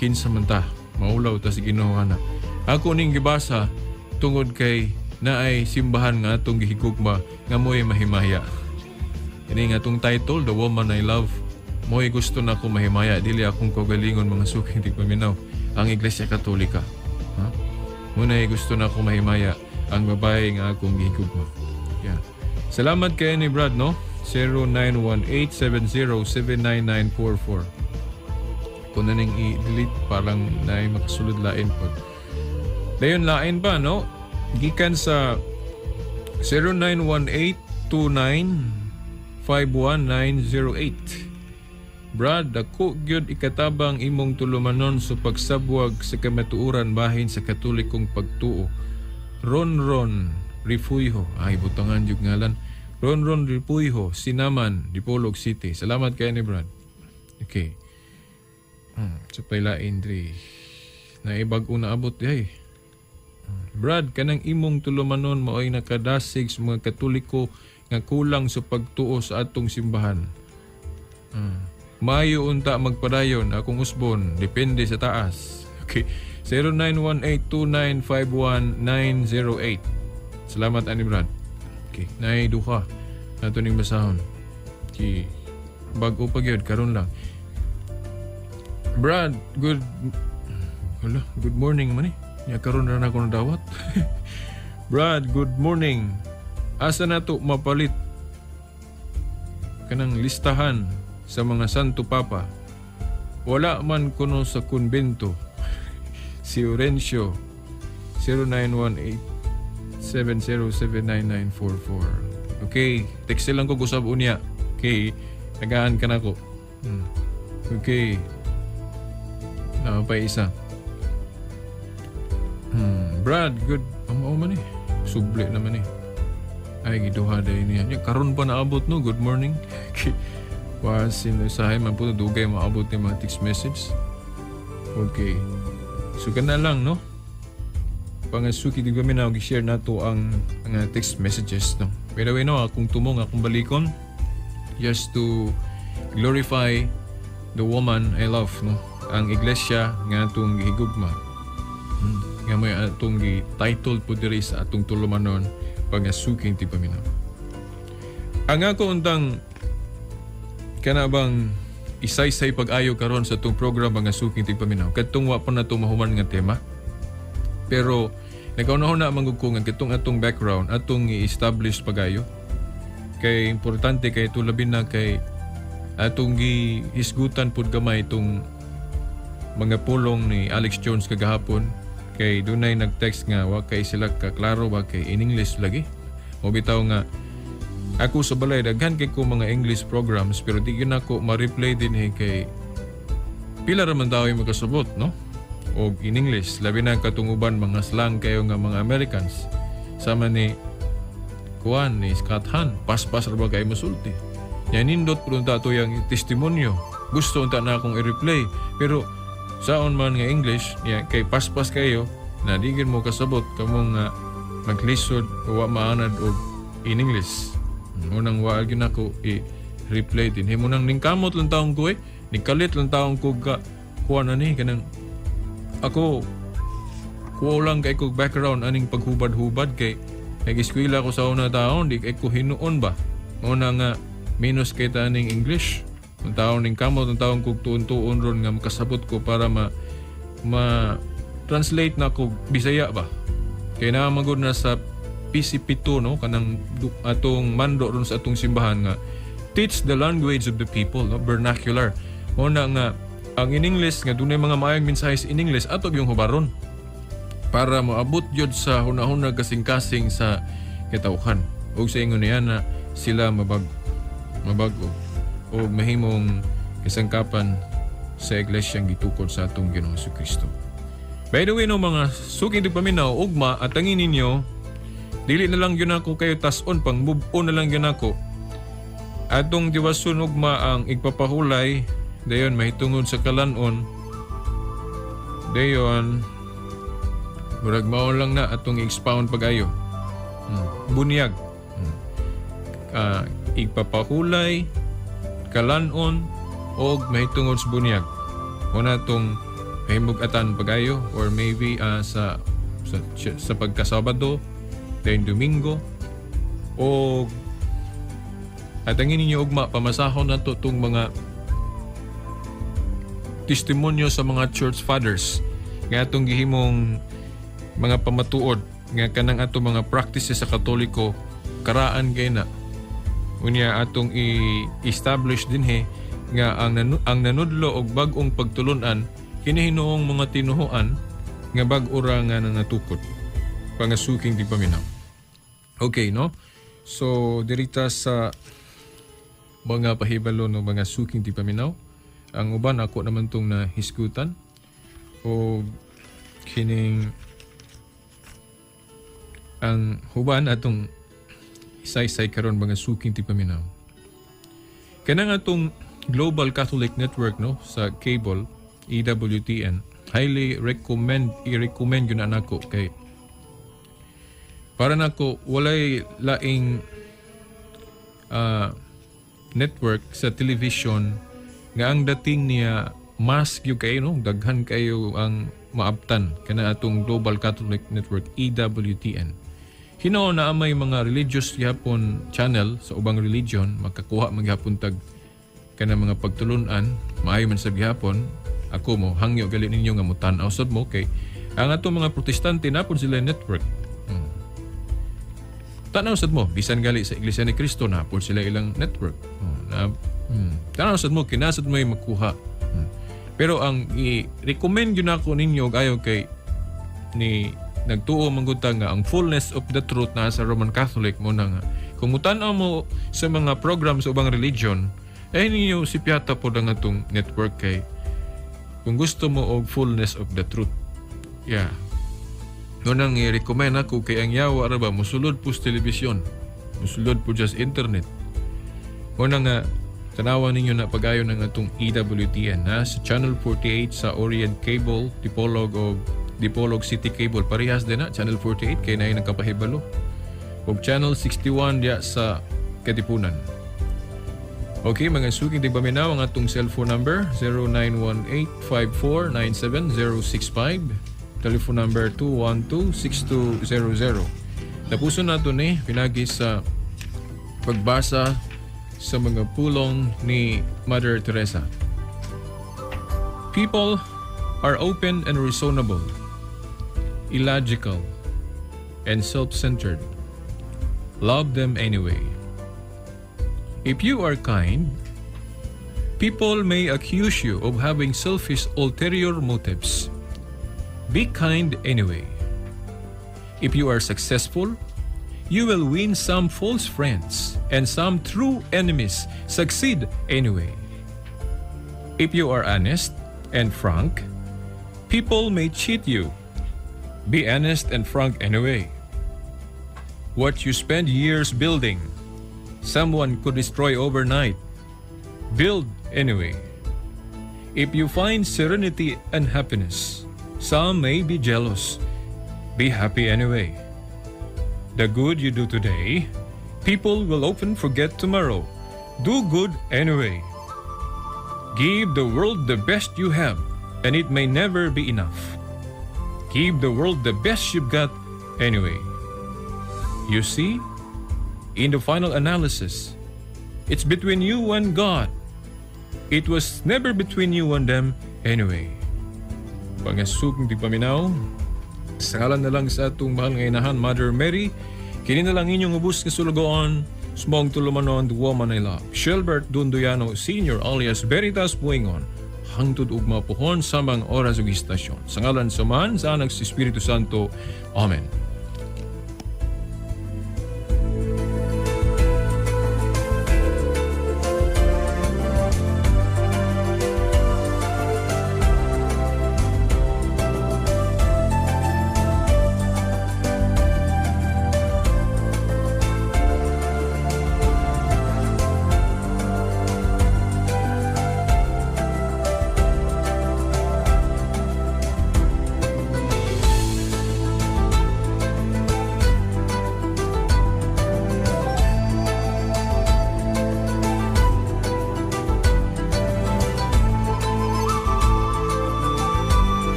kinsa man ta. Maulaw ta si Ginoo ana. Ako ning gibasa tungod kay na ay simbahan nga atong gihigugma nga mo'y mahimaya. Ini nga atong title, The Woman I Love. Mo'y gusto na akong mahimaya. Dili akong kagalingon mga suking tigpaminaw. Ang Iglesia Katolika. Muna'y gusto na akong mahimaya. Ang babae nga akong gihigugma. Yeah. Salamat kay ni Brad, no? 091870799944. Kung naning i-delete, parang na'y makasulod lain po. Dayon lain pa, no? Gikan sa 0918295198. Brad, ako gyud ikatabang imong tulumanon sa pagsabwag sa kamatuuran bahin sa Katolikong pagtuo. Ronron Rifuyho. Ay, butangan yung ngalan. Ronron Rifuyho, Sinaman, Dipolog City. Salamat kayo ni Brad. Okay. Supply lain, Dre. Naibag una abot, ay. Brad, kanang imong tulumanon mo ay nakadasig sa mga Katoliko nga kulang sa pagtuo sa atong simbahan. Mayo unta magpadayon akong usbon, depende sa taas. Okay. 0918295198. Salamat ani Brad. Okay, naiduha nato ning basahon. Okay. Bago pa gyud karon lang. Brad, good morning man Ya karon na ako dawat. Brad, good morning. Asa na to mapalit kanang listahan sa mga Santo Papa. Wala man kuno sa konbento. Si Orencio 091870799944. Okay, text lang ko gusab unya. Okay, tagaan ka na ko. Okay. Pa isa. Brad, good. Ang man Suble naman Ay, giduha dahil niya. Karon pa naabot no. Good morning. Wasin usahay man po. Dugay maabot ni mga text message. Okay. So, kana lang, no? Pangasuki, di ba i-share na to ang text messages, no? By the way, no? Akong tumong, akong balikon. Just to glorify the woman I love, no? Ang iglesia nga itong gihigugma. Nga may atong title po diri sa atong tulumanon pangasuking tipaminaw. Ang ako untang kanabang isaysay pag-ayo karon sa atong program pangasuking tipaminaw. Kadtong wa pa na to mahuman nga tema. Pero nagkaunahon na manggug ko nga kitong atong background atong i-establish pag-ayo. Kay importante kay tulabin na kay atong gihisgutan pud gamay itong mga pulong ni Alex Jones kagahapon. Kay dunay nag-text nga wa kay sila kaklaro ba kay in English lagi. O bitaw nga ako sa balay daghan kay ko mga English programs pero di gyud ako ma-reply din kay pila ra man daw yung makasabot no? O in English labi na katunguban mga slang kayo nga mga Americans. Sama ni Juan ni Scott Han paspas ra ba kay masulti. Yan nindot pud unta to yang testimonyo. Gusto unta na akong i-reply pero saon man nga English, kay paspas kayo, na di mo kasabot kamong maglisod o wa maanad o in English. Unang wa gyud ako i-replay din. Himo nang ningkamot lang taong ko nikalit lang taong ko kuha na kanang ako kuha lang kay ko background aning paghubad-hubad kay Nag-eskwela ko sa una taon, di kay ko hinuon ba? Una nga, minus kay taning English. Ang taon ning kamot, ang taon kog tuon-tuon ron nga makasabot ko para ma-translate na ko Bisaya ba? Kaya naamagod na sa PC7, no? Kanang atong mando ron sa atong simbahan nga, teach the language of the people, no? Vernacular. Una nga, ang in English, nga dunay mga maayong mensahe in English, atog yung hubaron. Para maabot yun sa hunahuna kasing-kasing sa kitauhan. O sa ingon niya na sila mabago o mahimong kasangkapan sa iglesyang gitukod sa atong Ginoong Kristo. By the way, no, mga suking tigpaminaw, ugma at tangin ninyo, dili na lang yun ako kayo tas-on, pang move on na lang yun ako. Atong diwason ugma ang igpapahulay, dayon mahitungod sa kalanon, dayon murag mao lang na atong expound pag-ayo. Bunyag. Igpapahulay, kalanon, o mahitungod sa bunyag. Una itong mahimugatan pag-ayo or maybe sa pagkasabado, then Domingo, o at ang ninyo ugma, pamasahon na itong mga testimonyo sa mga church fathers nga atong gihimong mga pamatuod nga kanang ato mga practices sa Katoliko karaan kay na unya atong i-establish dinhi nga ang nanudlo og bag-ong pagtulunan kini hinuong mga tinuhuan nga bag-ora nga nangatukod pangasuking di paminaw. Okay, no? So dirita sa mga pahibalo no mga suking di paminaw, ang uban ako naman tong nahisgutan o kining ang huban atong isaysay karon mga suking tipaminaw. Kanang atong Global Catholic Network no sa cable EWTN, highly i-recommend yun na nako kay para nako walay laing network sa television nga ang dating niya mas gyud kayo no daghan kayo ang maabtan kana atong Global Catholic Network EWTN. Hino na may mga religious gyapon channel sa ubang religion makakuha maghapon tag kana mga pagtulunan maayo man sa gyapon ako mo hangyo gali ninyo nga mutan-aw sad mo kay ang atong mga protestante napon sila network. Tanaw sad mo bisan gali sa Iglesia ni Cristo napon sila ilang network. Tanaw sad mo kinasad mo makuha. Pero ang i-recommend yun ako ninyo ayaw kay ni nagtuo manggutang nga ang fullness of the truth na sa Roman Catholic mo na nga. Kung mutanaw mo sa mga program sa ubang religion, ay ninyo si Piata po na nga itong network kay kung gusto mo og fullness of the truth. Yeah. Ngunang i-recommend ako kay ang yawa araba musulod po sa telebisyon, musulod po just internet. Ngunang nga tanawan ninyo na pag-ayon ng atong EWTN na sa Channel 48 sa Orient Cable, Dipolog City Cable. Parehas din na, Channel 48, kaya na yung nagkapahibalo. O Channel 61 diya sa Katipunan. Okay, mga suking tigbaminaw ang atong cellphone number 0918-5497-065, telephone number 212-6200. Tapuson nato ni pinagi sa pagbasa sa mga pulong ni Mother Teresa. People are open and reasonable, illogical, and self-centered. Love them anyway. If you are kind, people may accuse you of having selfish ulterior motives. Be kind anyway. If you are successful, you will win some false friends, and some true enemies succeed anyway. If you are honest and frank, people may cheat you. Be honest and frank anyway. What you spend years building, someone could destroy overnight. Build anyway. If you find serenity and happiness, some may be jealous. Be happy anyway. The good you do today, people will often forget tomorrow. Do good anyway. Give the world the best you have, and it may never be enough. Give the world the best you've got anyway. You see, in the final analysis, it's between you and God. It was never between you and them anyway. Pangasugong di paminaw, sa ngalan na lang sa atong mahal nga inahan, Mother Mary, kini na lang inyong ubos nga sulugoon, smong tulumanon, the woman I love. Shelbert Dundoyano Sr. alias Veritas Buengon, hangtod ug mapuhon sa mga oras ug istasyon. Sa ngalan sa Man, sa Anak sa Espiritu Santo. Amen.